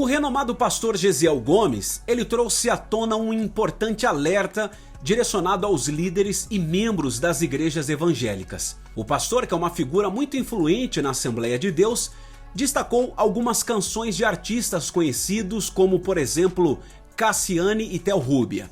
O renomado pastor Gesiel Gomes, ele trouxe à tona um importante alerta direcionado aos líderes e membros das igrejas evangélicas. O pastor, que é uma figura muito influente na Assembleia de Deus, destacou algumas canções de artistas conhecidos como, por exemplo, Cassiane e Theo Rubia.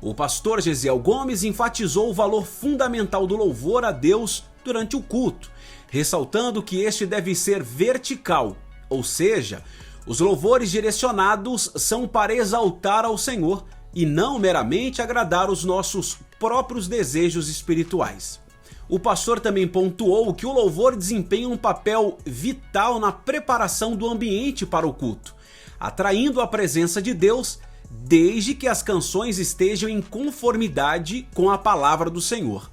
O pastor Gesiel Gomes enfatizou o valor fundamental do louvor a Deus durante o culto, ressaltando que este deve ser vertical, ou seja, os louvores direcionados são para exaltar ao Senhor e não meramente agradar os nossos próprios desejos espirituais. O pastor também pontuou que o louvor desempenha um papel vital na preparação do ambiente para o culto, atraindo a presença de Deus desde que as canções estejam em conformidade com a palavra do Senhor.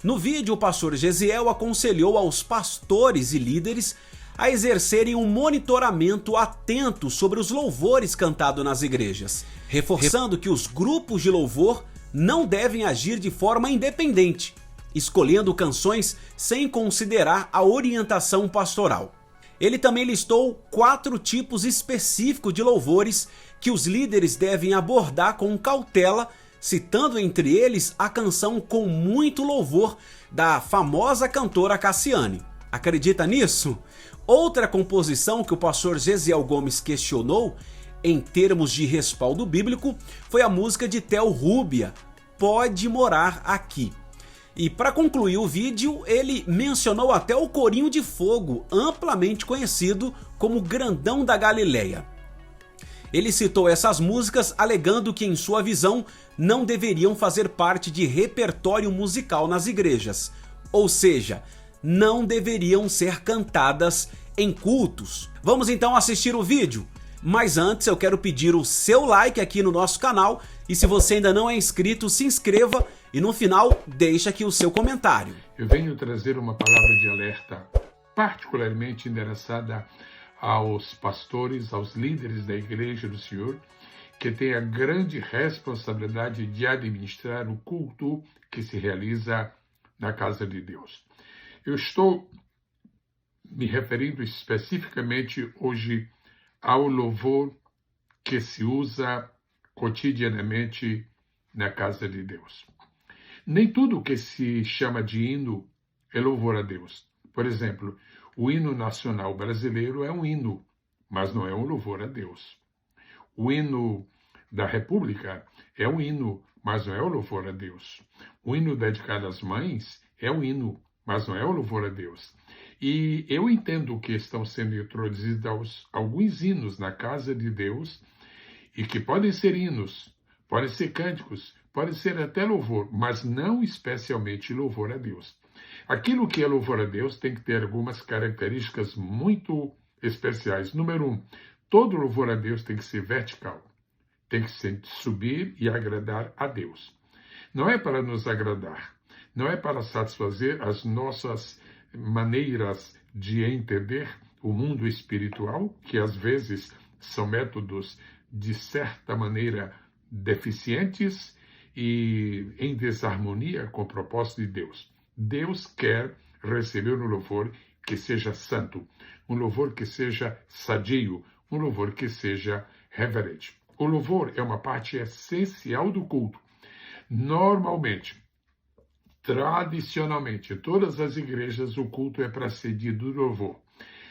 No vídeo, o pastor Gesiel aconselhou aos pastores e líderes a exercerem um monitoramento atento sobre os louvores cantados nas igrejas, reforçando que os grupos de louvor não devem agir de forma independente, escolhendo canções sem considerar a orientação pastoral. Ele também listou 4 tipos específicos de louvores que os líderes devem abordar com cautela, citando entre eles a canção Com Muito Louvor da famosa cantora Cassiane. Acredita nisso? Outra composição que o pastor Gesiel Gomes questionou, em termos de respaldo bíblico, foi a música de Theo Rubia, Pode Morar Aqui. E para concluir o vídeo, ele mencionou até o Corinho de Fogo, amplamente conhecido como Grandão da Galileia. Ele citou essas músicas alegando que, em sua visão, não deveriam fazer parte de repertório musical nas igrejas, ou seja, não deveriam ser cantadas em cultos. Vamos então assistir o vídeo? Mas antes eu quero pedir o seu like aqui no nosso canal e se você ainda não é inscrito, se inscreva e no final deixa aqui o seu comentário. Eu venho trazer uma palavra de alerta particularmente endereçada aos pastores, aos líderes da Igreja do Senhor, que têm a grande responsabilidade de administrar o culto que se realiza na casa de Deus. Eu estou me referindo especificamente hoje ao louvor que se usa cotidianamente na casa de Deus. Nem tudo que se chama de hino é louvor a Deus. Por exemplo, o hino nacional brasileiro é um hino, mas não é um louvor a Deus. O hino da República é um hino, mas não é um louvor a Deus. O hino dedicado às mães é um hino, mas não é o louvor a Deus. E eu entendo que estão sendo introduzidos alguns hinos na casa de Deus e que podem ser hinos, podem ser cânticos, podem ser até louvor, mas não especialmente louvor a Deus. Aquilo que é louvor a Deus tem que ter algumas características muito especiais. Número 1, todo louvor a Deus tem que ser vertical, tem que subir e agradar a Deus. Não é para nos agradar, não é para satisfazer as nossas maneiras de entender o mundo espiritual, que às vezes são métodos de certa maneira deficientes e em desarmonia com o propósito de Deus. Deus quer receber um louvor que seja santo, um louvor que seja sadio, um louvor que seja reverente. O louvor é uma parte essencial do culto. Normalmente, tradicionalmente, em todas as igrejas, o culto é precedido do louvor.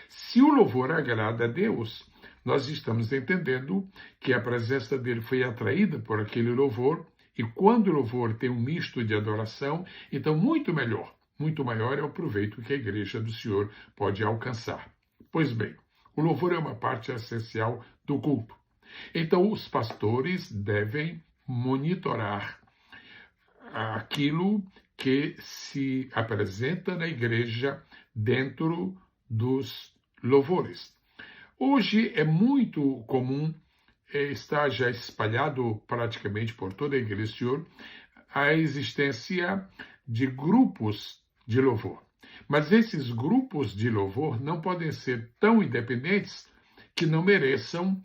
Se o louvor agrada a Deus, nós estamos entendendo que a presença dele foi atraída por aquele louvor, e quando o louvor tem um misto de adoração, então muito melhor, muito maior é o proveito que a Igreja do Senhor pode alcançar. Pois bem, o louvor é uma parte essencial do culto. Então os pastores devem monitorar aquilo que se apresenta na igreja dentro dos louvores. Hoje é muito comum, está já espalhado praticamente por toda a Igreja do Senhor, a existência de grupos de louvor. Mas esses grupos de louvor não podem ser tão independentes que não mereçam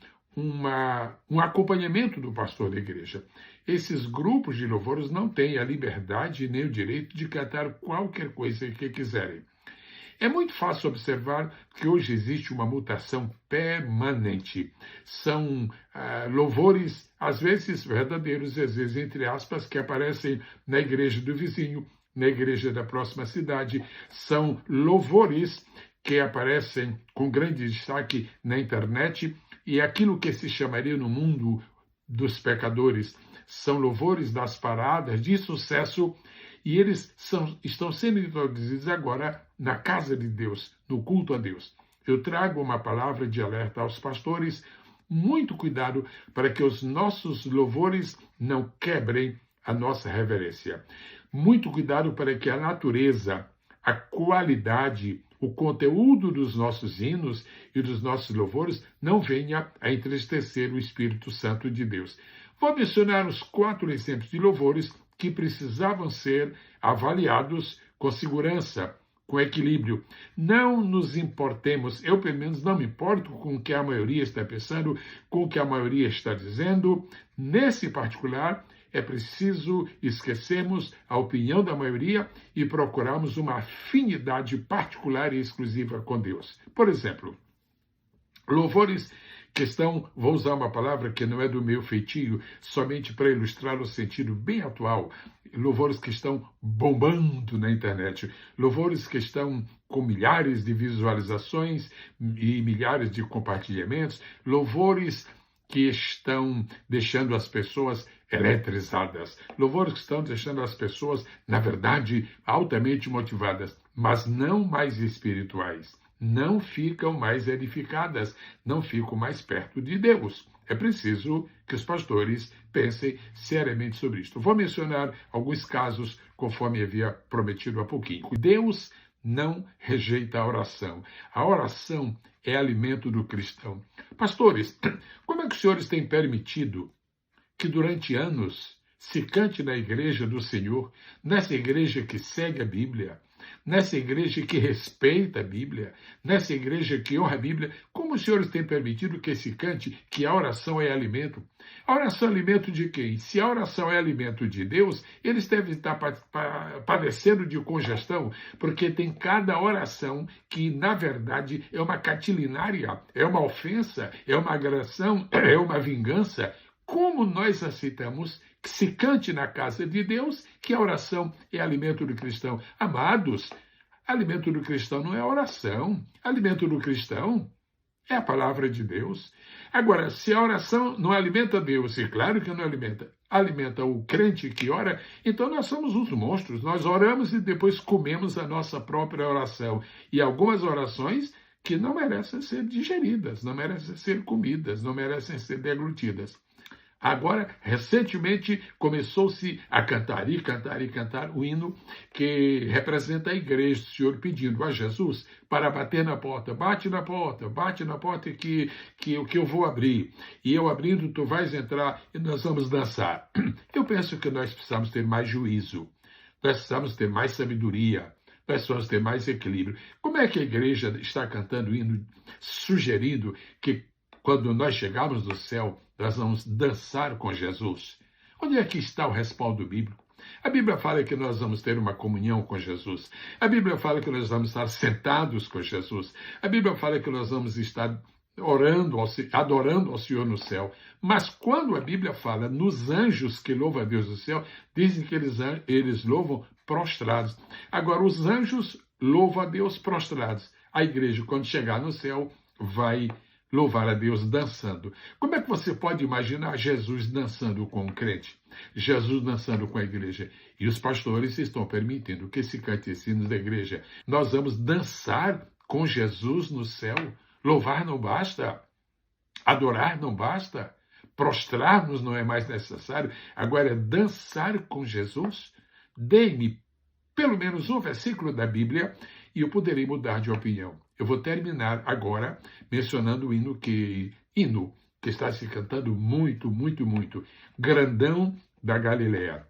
um acompanhamento do pastor da igreja. Esses grupos de louvores não têm a liberdade nem o direito de cantar qualquer coisa que quiserem. É muito fácil observar que hoje existe uma mutação permanente. São louvores, às vezes verdadeiros, às vezes entre aspas, que aparecem na igreja do vizinho, na igreja da próxima cidade. São louvores que aparecem com grande destaque na internet, e aquilo que se chamaria no mundo dos pecadores são louvores das paradas de sucesso, e eles estão sendo introduzidos agora na casa de Deus, no culto a Deus. Eu trago uma palavra de alerta aos pastores: muito cuidado para que os nossos louvores não quebrem a nossa reverência. Muito cuidado para que a natureza, a qualidade, o conteúdo dos nossos hinos e dos nossos louvores não venha a entristecer o Espírito Santo de Deus. Vou mencionar os 4 exemplos de louvores que precisavam ser avaliados com segurança, com equilíbrio. Não nos importemos, eu pelo menos não me importo com o que a maioria está pensando, com o que a maioria está dizendo. Nesse particular, é preciso esquecermos a opinião da maioria e procurarmos uma afinidade particular e exclusiva com Deus. Por exemplo, louvores que estão, vou usar uma palavra que não é do meu feitio, somente para ilustrar o sentido bem atual, louvores que estão bombando na internet, louvores que estão com milhares de visualizações e milhares de compartilhamentos, louvores que estão deixando as pessoas eletrizadas, louvores que estão deixando as pessoas, na verdade, altamente motivadas, mas não mais espirituais. Não ficam mais edificadas, não ficam mais perto de Deus. É preciso que os pastores pensem seriamente sobre isto. Vou mencionar alguns casos, conforme havia prometido há pouquinho. Deus não rejeita a oração. A oração é alimento do cristão. Pastores, como é que os senhores têm permitido que durante anos se cante na igreja do Senhor, nessa igreja que segue a Bíblia, nessa igreja que respeita a Bíblia, nessa igreja que honra a Bíblia, como os senhores têm permitido que se cante que a oração é alimento? A oração é alimento de quem? Se a oração é alimento de Deus, eles devem estar padecendo de congestão, porque tem cada oração que, na verdade, é uma catilinária, é uma ofensa, é uma agressão, é uma vingança. Como nós aceitamos que se cante na casa de Deus que a oração é alimento do cristão? Amados, alimento do cristão não é oração. Alimento do cristão é a palavra de Deus. Agora, se a oração não alimenta Deus, e claro que não alimenta o crente que ora, então nós somos uns monstros. Nós oramos e depois comemos a nossa própria oração. E algumas orações que não merecem ser digeridas, não merecem ser comidas, não merecem ser deglutidas. Agora, recentemente, começou-se a cantar e cantar e cantar o hino que representa a igreja, o Senhor pedindo a Jesus para bater na porta. Bate na porta que eu vou abrir. E eu abrindo, tu vais entrar e nós vamos dançar. Eu penso que nós precisamos ter mais juízo, nós precisamos ter mais sabedoria, nós precisamos ter mais equilíbrio. Como é que a igreja está cantando o hino sugerindo que quando nós chegarmos no céu, nós vamos dançar com Jesus? Onde é que está o respaldo bíblico? A Bíblia fala que nós vamos ter uma comunhão com Jesus. A Bíblia fala que nós vamos estar sentados com Jesus. A Bíblia fala que nós vamos estar orando, adorando ao Senhor no céu. Mas quando a Bíblia fala nos anjos que louvam a Deus no céu, dizem que eles louvam prostrados. Agora, os anjos louvam a Deus prostrados. A igreja, quando chegar no céu, vai louvar a Deus dançando. Como é que você pode imaginar Jesus dançando com o crente? Jesus dançando com a igreja? E os pastores estão permitindo que se cante esse hino da igreja. Nós vamos dançar com Jesus no céu? Louvar não basta? Adorar não basta? Prostrar-nos não é mais necessário? Agora, dançar com Jesus? Dê-me pelo menos um versículo da Bíblia e eu poderei mudar de opinião. Eu vou terminar agora mencionando o hino que está se cantando muito, muito, muito. Grandão da Galileia.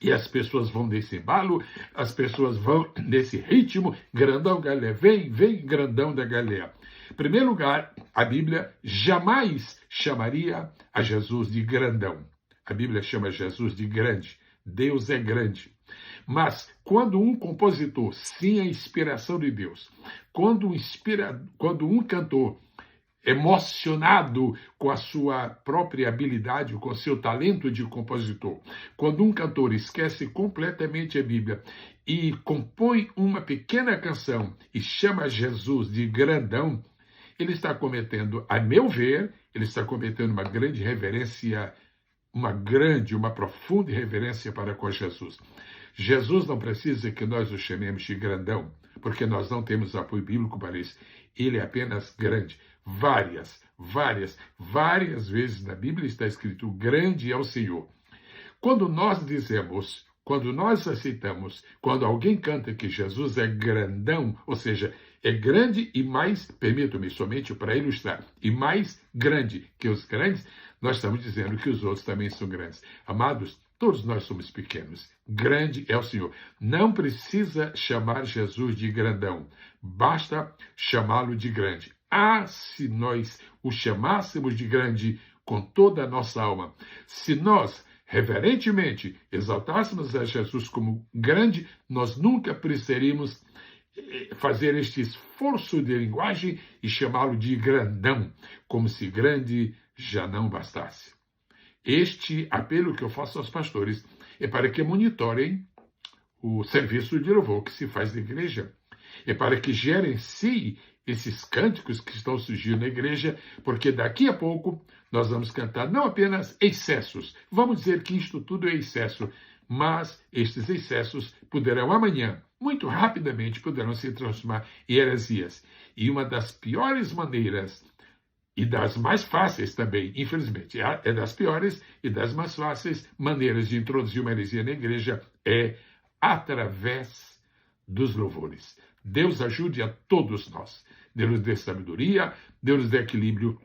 E as pessoas vão nesse embalo, as pessoas vão nesse ritmo. Grandão da Galileia, vem, grandão da Galileia. Em primeiro lugar, a Bíblia jamais chamaria a Jesus de grandão. A Bíblia chama Jesus de grande. Deus é grande. Mas quando um compositor, sem a inspiração de Deus, quando um cantor emocionado com a sua própria habilidade, com o seu talento de compositor, quando um cantor esquece completamente a Bíblia e compõe uma pequena canção e chama Jesus de grandão, ele está cometendo, a meu ver, ele está cometendo uma grande reverência, uma profunda reverência para com Jesus. Jesus não precisa que nós o chamemos de grandão, porque nós não temos apoio bíblico para isso. Ele é apenas grande. Várias vezes na Bíblia está escrito: grande é o Senhor. Quando nós dizemos, quando nós aceitamos, quando alguém canta que Jesus é grandão, ou seja, é grande e mais, permito-me somente para ilustrar, e mais grande que os grandes, nós estamos dizendo que os outros também são grandes. Amados, todos nós somos pequenos. Grande é o Senhor. Não precisa chamar Jesus de grandão. Basta chamá-lo de grande. Ah, se nós o chamássemos de grande com toda a nossa alma. Se nós, reverentemente, exaltássemos a Jesus como grande, nós nunca precisaríamos fazer este esforço de linguagem e chamá-lo de grandão, como se grande já não bastasse. Este apelo que eu faço aos pastores é para que monitorem o serviço de louvor que se faz na igreja. É para que gerenciem esses cânticos que estão surgindo na igreja, porque daqui a pouco nós vamos cantar não apenas excessos. Vamos dizer que isto tudo é excesso, mas estes excessos poderão amanhã, muito rapidamente, poderão se transformar em heresias. E uma das piores maneiras, e das mais fáceis também, infelizmente, é das piores e das mais fáceis maneiras de introduzir uma heresia na igreja é através dos louvores. Deus ajude a todos nós. Deus nos dê sabedoria, Deus nos dê equilíbrio.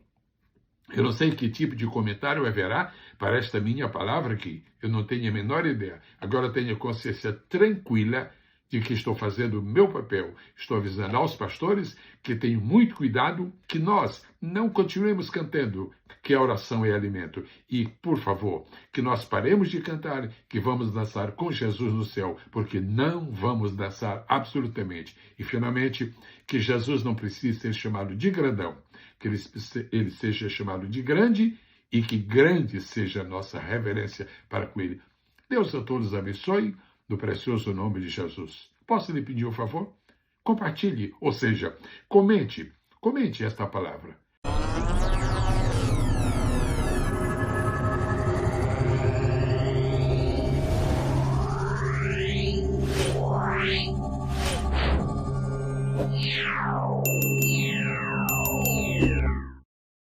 Eu não sei que tipo de comentário haverá para esta minha palavra aqui. Eu não tenho a menor ideia. Agora tenho a consciência tranquila de que estou fazendo o meu papel. Estou avisando aos pastores que tenham muito cuidado, que nós não continuemos cantando que a oração é alimento. E, por favor, que nós paremos de cantar, que vamos dançar com Jesus no céu, porque não vamos dançar absolutamente. E, finalmente, que Jesus não precise ser chamado de grandão, que ele seja chamado de grande e que grande seja a nossa reverência para com ele. Deus a todos abençoe, no precioso nome de Jesus. Posso lhe pedir um favor? Compartilhe, ou seja, comente esta palavra.